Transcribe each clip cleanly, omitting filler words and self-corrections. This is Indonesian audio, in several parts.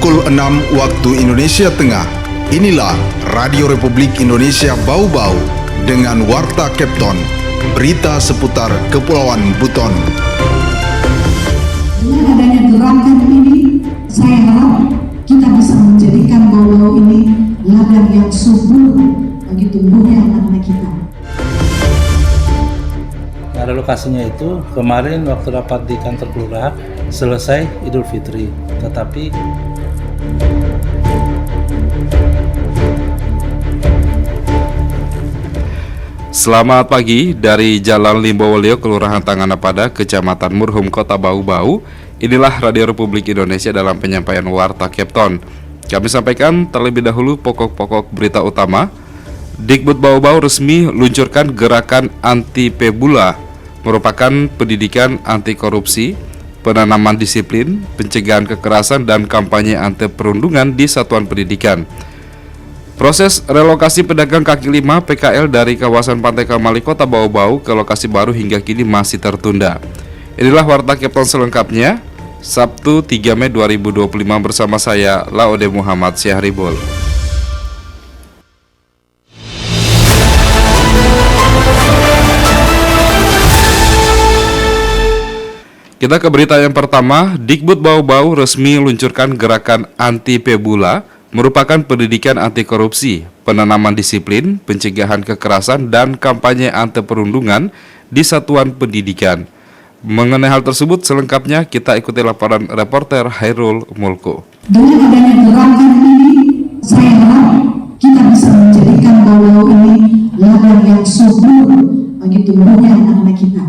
Pukul 6 waktu Indonesia Tengah. Inilah Radio Republik Indonesia Bau-Bau dengan Warta Kepton, berita seputar Kepulauan Buton. Dengan adanya gerakan ini, saya harap kita bisa menjadikan Bau-Bau ini ladang yang subur bagi tumbuhnya anak-anak kita. Ada lokasinya itu kemarin waktu rapat di kantor kelurahan selesai Idul Fitri, tetapi Selamat pagi dari Jalan Limbowolio, Kelurahan Tanganapada, Kecamatan Murhum, Kota Bau-Bau. Inilah Radio Republik Indonesia dalam penyampaian Warta Kepton. Kami sampaikan terlebih dahulu pokok-pokok berita utama. Dikbud Bau-Bau resmi luncurkan gerakan anti-pebula, merupakan pendidikan anti korupsi, penanaman disiplin, pencegahan kekerasan, dan kampanye anti perundungan di satuan pendidikan. Proses relokasi pedagang kaki lima PKL dari kawasan Pantai Kamali Kota Bau-Bau ke lokasi baru hingga kini masih tertunda. Inilah Warta Kepton selengkapnya, Sabtu 3 Mei 2025 bersama saya, Laode Muhammad Syahribul. Kita ke berita yang pertama. Dikbud Bau-Bau resmi luncurkan gerakan anti-pebula, merupakan pendidikan anti korupsi, penanaman disiplin, pencegahan kekerasan, dan kampanye anti perundungan di satuan pendidikan. Mengenai hal tersebut selengkapnya kita ikuti laporan reporter Hairul Mulku. Dengan adanya gerakan ini, saya harap kita bisa menjadikan Bau-Bau ini ladang yang subur bagi tumbuhnya anak-anak kita.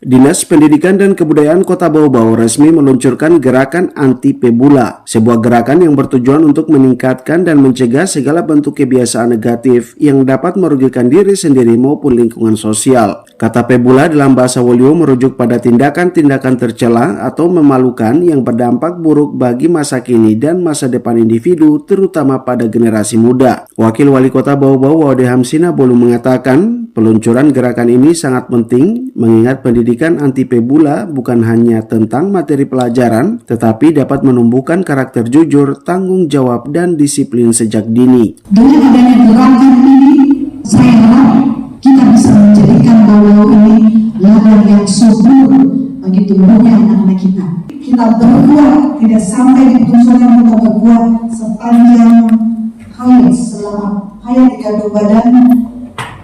Dinas Pendidikan dan Kebudayaan Kota Bau-Bau resmi meluncurkan gerakan anti-pebula, sebuah gerakan yang bertujuan untuk meningkatkan dan mencegah segala bentuk kebiasaan negatif yang dapat merugikan diri sendiri maupun lingkungan sosial. Kata pebula dalam bahasa Wolio merujuk pada tindakan-tindakan tercela atau memalukan yang berdampak buruk bagi masa kini dan masa depan individu, terutama pada generasi muda. Wakil Wali Kota Bau-Bau Waude Hamsina Bolu mengatakan, peluncuran gerakan ini sangat penting mengingat pendidikan anti-pebula bukan hanya tentang materi pelajaran, tetapi dapat menumbuhkan karakter jujur, tanggung jawab, dan disiplin sejak dini. Dengan adanya gerakan ini, saya harap kita bisa menjadikan Bau-Bau ini ladang yang subur bagi tumbuhnya anak-anak kita. Kita berbuat, tidak sampai di peluncuran kita berbuat sepanjang hayat, selama hayat di kandung badan.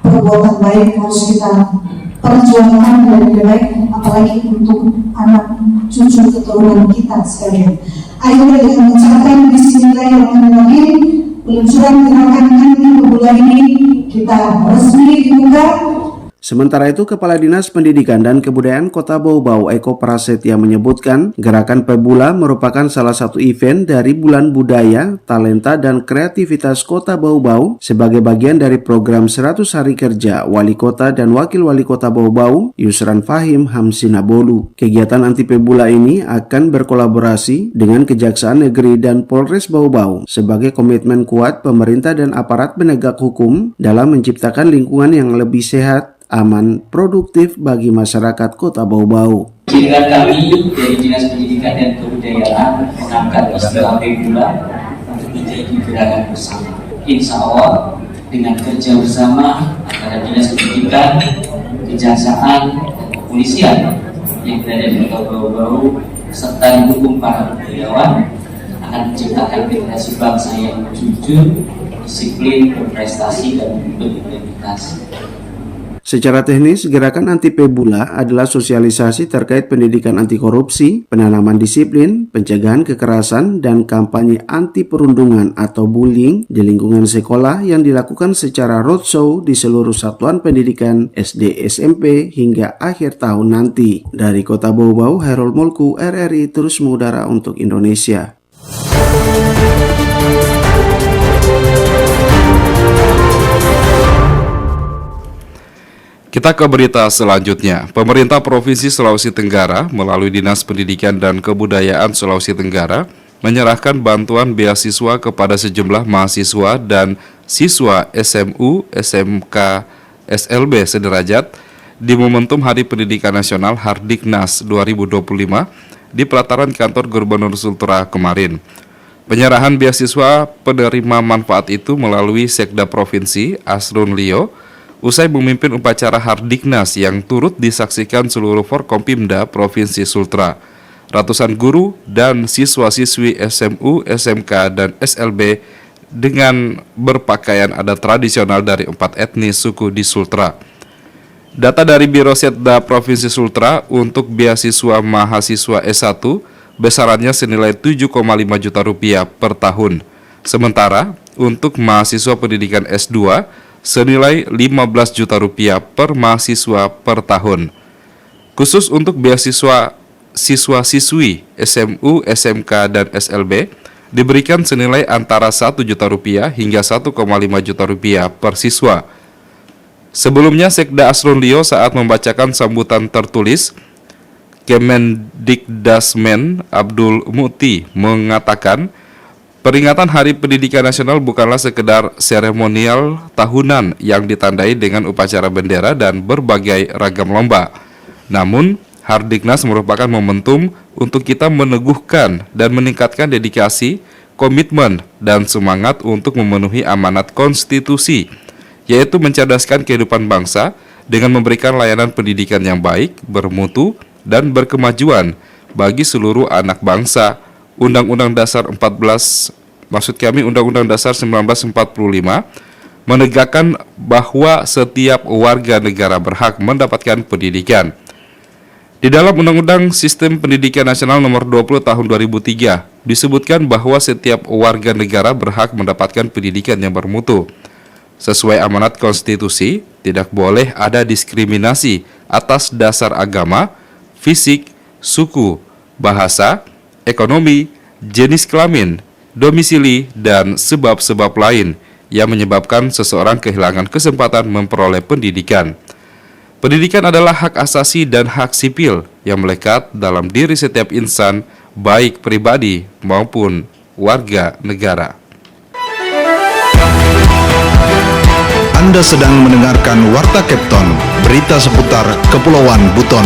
Perbuatan baik harus kita perjuangkan dan lebih baik, apalagi untuk anak cucu keturunan kita sekalian. Ayo kita mengucapkan Bismillahirrahmanirrahim. Peluncuran gerakan anti-pebula ini kita resmi dibuka. Sementara itu, Kepala Dinas Pendidikan dan Kebudayaan Kota Bau-Bau Eko Prasetya menyebutkan gerakan pebula merupakan salah satu event dari Bulan Budaya, Talenta, dan Kreativitas Kota Bau-Bau sebagai bagian dari program 100 Hari Kerja Wali Kota dan Wakil Wali Kota Bau-Bau Yusran Fahim Hamsina Bolu. Kegiatan anti pebula ini akan berkolaborasi dengan Kejaksaan Negeri dan Polres Bau-Bau sebagai komitmen kuat pemerintah dan aparat penegak hukum dalam menciptakan lingkungan yang lebih sehat, aman, produktif bagi masyarakat Kota Bau-Bau. Dengan kami dari Dinas Pendidikan dan Kebudayaan mengangkat istilah pebula untuk menjadi gerakan bersama. Insya Allah dengan kerja bersama antara Dinas Pendidikan, Kejaksaan, Kepolisian yang berada di Kota Bau-Bau serta didukung para budayawan akan menciptakan generasi bangsa yang jujur, disiplin, berprestasi, dan berintegritas. Secara teknis, gerakan anti-pebula adalah sosialisasi terkait pendidikan anti korupsi, penanaman disiplin, pencegahan kekerasan, dan kampanye anti perundungan atau bullying di lingkungan sekolah yang dilakukan secara roadshow di seluruh satuan pendidikan SD, SMP, hingga akhir tahun nanti. Dari Kota Bau-Bau, Hairul Mulku, RRI terus mengudara untuk Indonesia. Kita ke berita selanjutnya. Pemerintah Provinsi Sulawesi Tenggara melalui Dinas Pendidikan dan Kebudayaan Sulawesi Tenggara menyerahkan bantuan beasiswa kepada sejumlah mahasiswa dan siswa SMU, SMK, SLB sederajat di momentum Hari Pendidikan Nasional Hardiknas 2025 di pelataran kantor Gubernur Sultra kemarin. Penyerahan beasiswa penerima manfaat itu melalui Sekda Provinsi Asrun Lio usai memimpin upacara Hardiknas yang turut disaksikan seluruh Forkompimda Provinsi Sultra. Ratusan guru dan siswa-siswi SMU, SMK, dan SLB dengan berpakaian adat tradisional dari 4 etnis suku di Sultra. Data dari Biro Setda Provinsi Sultra untuk beasiswa mahasiswa S1 besarannya senilai 7,5 juta rupiah per tahun. Sementara untuk mahasiswa pendidikan S2 senilai 15 juta rupiah per mahasiswa per tahun. Khusus untuk beasiswa siswa-siswi SMU, SMK, dan SLB diberikan senilai antara 1 juta rupiah hingga 1,5 juta rupiah per siswa. Sebelumnya Sekda Asrun Lio saat membacakan sambutan tertulis, Kemendikdasmen Abdul Muti mengatakan, peringatan Hari Pendidikan Nasional bukanlah sekedar seremonial tahunan yang ditandai dengan upacara bendera dan berbagai ragam lomba. Namun, Hardiknas merupakan momentum untuk kita meneguhkan dan meningkatkan dedikasi, komitmen, dan semangat untuk memenuhi amanat konstitusi, yaitu mencerdaskan kehidupan bangsa dengan memberikan layanan pendidikan yang baik, bermutu, dan berkemajuan bagi seluruh anak bangsa. Undang-Undang Dasar 1945 menegakkan bahwa setiap warga negara berhak mendapatkan pendidikan. Di dalam Undang-Undang Sistem Pendidikan Nasional Nomor 20 Tahun 2003 disebutkan bahwa setiap warga negara berhak mendapatkan pendidikan yang bermutu. Sesuai amanat konstitusi, tidak boleh ada diskriminasi atas dasar agama, fisik, suku, bahasa, ekonomi, jenis kelamin, domisili, dan sebab-sebab lain yang menyebabkan seseorang kehilangan kesempatan memperoleh pendidikan. Pendidikan adalah hak asasi dan hak sipil yang melekat dalam diri setiap insan, baik pribadi maupun warga negara. Anda sedang mendengarkan Warta Kepton, berita seputar Kepulauan Buton.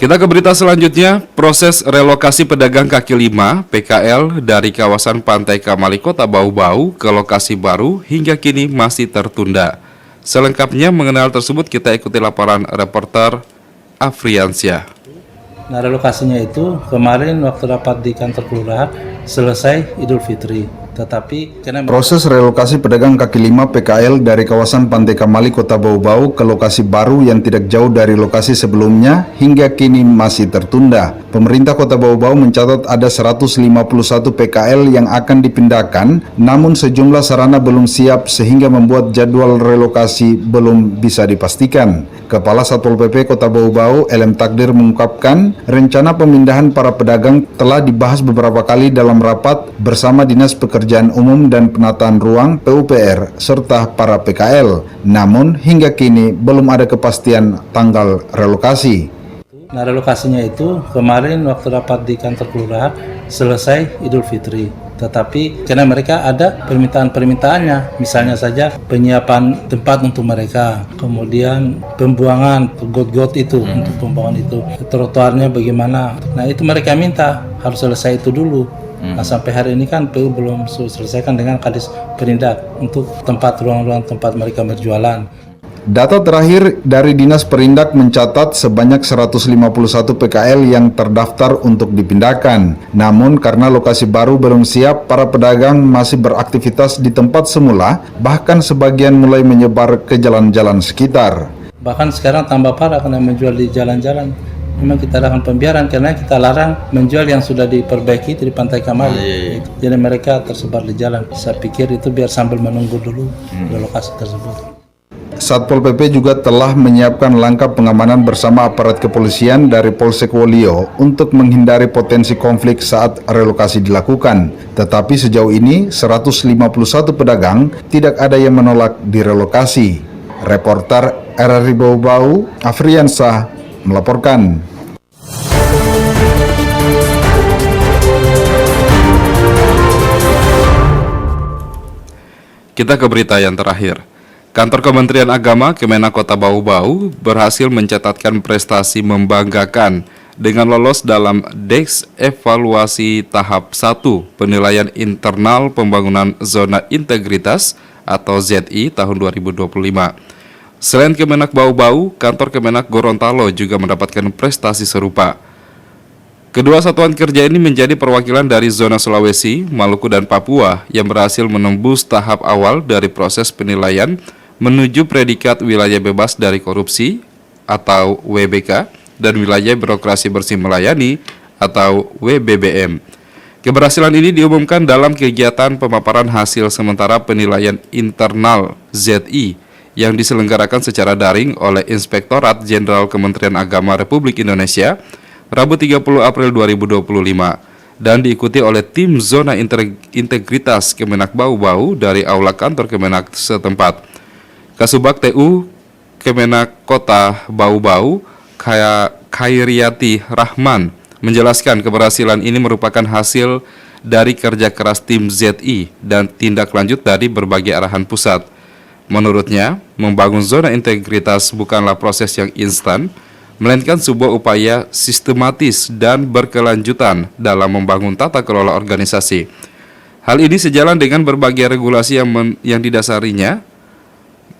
Kita ke berita selanjutnya. Proses relokasi pedagang kaki lima PKL dari kawasan Pantai Kamali Kota Bau-Bau ke lokasi baru hingga kini masih tertunda. Selengkapnya mengenai hal tersebut kita ikuti laporan reporter Afriansyah. Nah, relokasinya itu kemarin waktu rapat di kantor kelurahan selesai Idul Fitri. Tetapi karena Proses relokasi pedagang kaki lima PKL dari kawasan Pantai Kamali Kota Bau-Bau ke lokasi baru yang tidak jauh dari lokasi sebelumnya hingga kini masih tertunda. Pemerintah Kota Bau-Bau mencatat ada 151 PKL yang akan dipindahkan, namun sejumlah sarana belum siap sehingga membuat jadwal relokasi belum bisa dipastikan. Kepala Satpol PP Kota Bau-Bau, Elem Takdir, mengungkapkan rencana pemindahan para pedagang telah dibahas beberapa kali dalam rapat bersama Dinas Pekerjaan Umum dan Penataan Ruang PUPR serta para PKL. Namun hingga kini belum ada kepastian tanggal relokasi. Nah, relokasinya itu kemarin waktu rapat di kantor kelurahan selesai Idul Fitri. Tetapi karena mereka ada permintaan-permintaannya, misalnya saja penyiapan tempat untuk mereka, kemudian pembuangan got-got itu untuk pembuangan itu, trotoarnya bagaimana. Nah, itu mereka minta harus selesai itu dulu. Nah, sampai hari ini kan PU belum selesaikan dengan Kadis Perindak untuk tempat ruang-ruang tempat mereka berjualan. Data terakhir dari Dinas Perindak mencatat sebanyak 151 PKL yang terdaftar untuk dipindahkan. Namun karena lokasi baru belum siap, para pedagang masih beraktivitas di tempat semula, bahkan sebagian mulai menyebar ke jalan-jalan sekitar. Bahkan sekarang tambah parah karena menjual di jalan-jalan. Memang kita lakukan pembiaran karena kita larang menjual yang sudah diperbaiki itu di Pantai Kamali. Jadi mereka tersebar di jalan. Saya pikir itu biar sambil menunggu dulu di lokasi tersebut. Satpol PP juga telah menyiapkan langkah pengamanan bersama aparat kepolisian dari Polsek Wolio untuk menghindari potensi konflik saat relokasi dilakukan. Tetapi sejauh ini 151 pedagang tidak ada yang menolak direlokasi. Reporter RRI Bau-Bau, Afriansyah melaporkan. Kita ke berita yang terakhir. Kantor Kementerian Agama Kemenak Kota Bau-Bau berhasil mencatatkan prestasi membanggakan dengan lolos dalam Deks Evaluasi Tahap 1 Penilaian Internal Pembangunan Zona Integritas atau ZI tahun 2025. Selain Kemenak Bau-Bau, kantor Kemenak Gorontalo juga mendapatkan prestasi serupa. Kedua satuan kerja ini menjadi perwakilan dari zona Sulawesi, Maluku, dan Papua yang berhasil menembus tahap awal dari proses penilaian menuju predikat wilayah bebas dari korupsi atau WBK dan wilayah birokrasi bersih melayani atau WBBM. Keberhasilan ini diumumkan dalam kegiatan pemaparan hasil sementara penilaian internal ZI yang diselenggarakan secara daring oleh Inspektorat Jenderal Kementerian Agama Republik Indonesia Rabu 30 April 2025 dan diikuti oleh tim Zona Integritas Kemenak Bau-Bau dari Aula Kantor Kemenak setempat. Kasubag TU Kemenak Kota Bau-Bau Khairiyati Rahman menjelaskan keberhasilan ini merupakan hasil dari kerja keras tim ZI dan tindak lanjut dari berbagai arahan pusat. Menurutnya, membangun zona integritas bukanlah proses yang instan, melainkan sebuah upaya sistematis dan berkelanjutan dalam membangun tata kelola organisasi. Hal ini sejalan dengan berbagai regulasi yang didasarinya,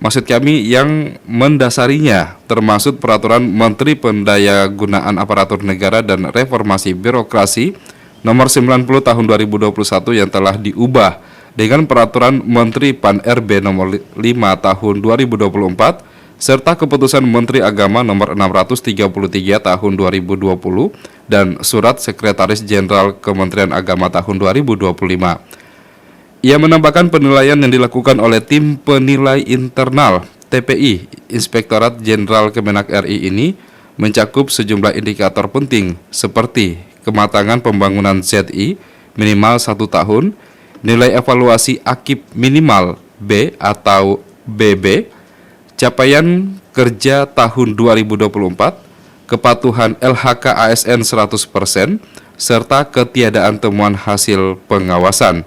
yang mendasarinya, termasuk Peraturan Menteri Pendayagunaan Aparatur Negara dan Reformasi Birokrasi Nomor 90 Tahun 2021 yang telah diubah dengan Peraturan Menteri Pan-RB Nomor 5 Tahun 2024 serta Keputusan Menteri Agama Nomor 633 Tahun 2020 dan Surat Sekretaris Jenderal Kementerian Agama Tahun 2025. Ia menambahkan penilaian yang dilakukan oleh tim penilai internal TPI Inspektorat Jenderal Kemenak RI ini mencakup sejumlah indikator penting seperti kematangan pembangunan ZI minimal 1 tahun, nilai evaluasi AKIP minimal B atau BB, capaian kerja tahun 2024, kepatuhan LHK ASN 100%, serta ketiadaan temuan hasil pengawasan.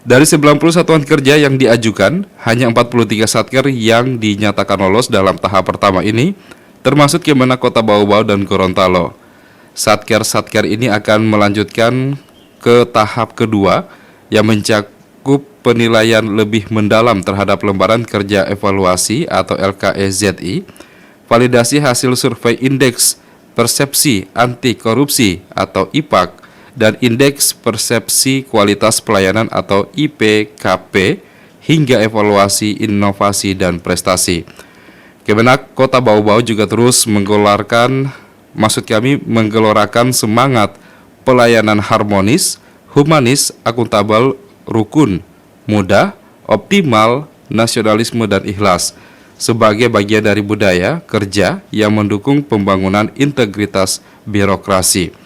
Dari 90 satuan kerja yang diajukan, hanya 43 satker yang dinyatakan lolos dalam tahap pertama ini, termasuk Kemenak Kota Bau-Bau dan Gorontalo. Satker-satker ini akan melanjutkan ke tahap kedua yang mencakup penilaian lebih mendalam terhadap lembaran kerja evaluasi atau LKEZI, validasi hasil survei indeks persepsi anti korupsi atau IPAK, dan Indeks Persepsi Kualitas Pelayanan atau IPKP, hingga evaluasi inovasi dan prestasi. Kemenak Kota Bau-Bau juga terus menggelorakan semangat pelayanan harmonis, humanis, akuntabel, rukun, mudah, optimal, nasionalisme, dan ikhlas sebagai bagian dari budaya kerja yang mendukung pembangunan integritas birokrasi.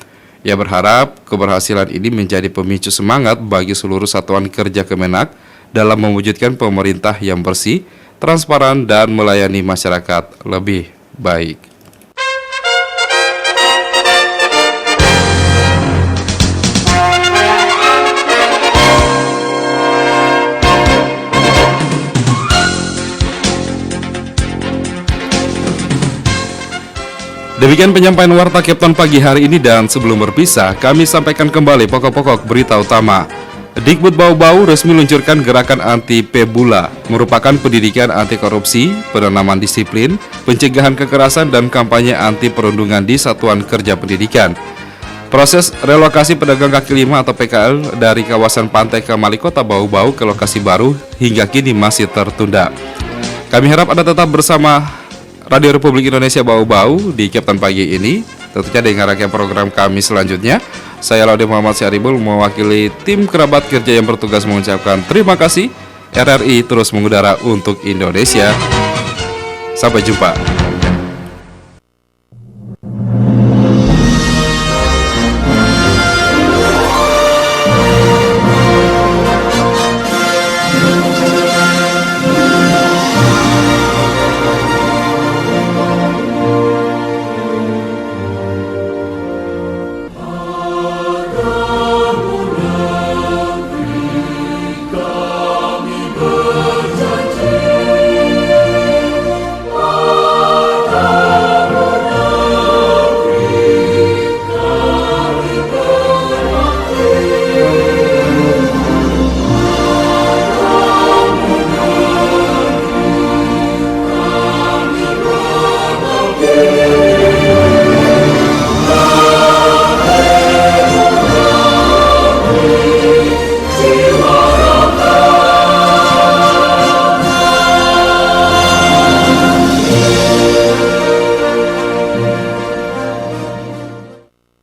Ia berharap keberhasilan ini menjadi pemicu semangat bagi seluruh satuan kerja Kemenak dalam mewujudkan pemerintah yang bersih, transparan, dan melayani masyarakat lebih baik. Demikian penyampaian Warta Kepton pagi hari ini, dan sebelum berpisah, kami sampaikan kembali pokok-pokok berita utama. Dikbud Bau-Bau resmi luncurkan gerakan anti pebula, merupakan pendidikan anti korupsi, penanaman disiplin, pencegahan kekerasan, dan kampanye anti perundungan di Satuan Kerja Pendidikan. Proses relokasi pedagang kaki lima atau PKL dari kawasan pantai Kamali Kota Bau-Bau ke lokasi baru hingga kini masih tertunda. Kami harap Anda tetap bersama Radio Republik Indonesia Bau-Bau di Kepton pagi ini. Tentunya dengarkan program kami selanjutnya. Saya Laude Muhammad Syaribul mewakili tim kerabat kerja yang bertugas mengucapkan terima kasih. RRI terus mengudara untuk Indonesia. Sampai jumpa.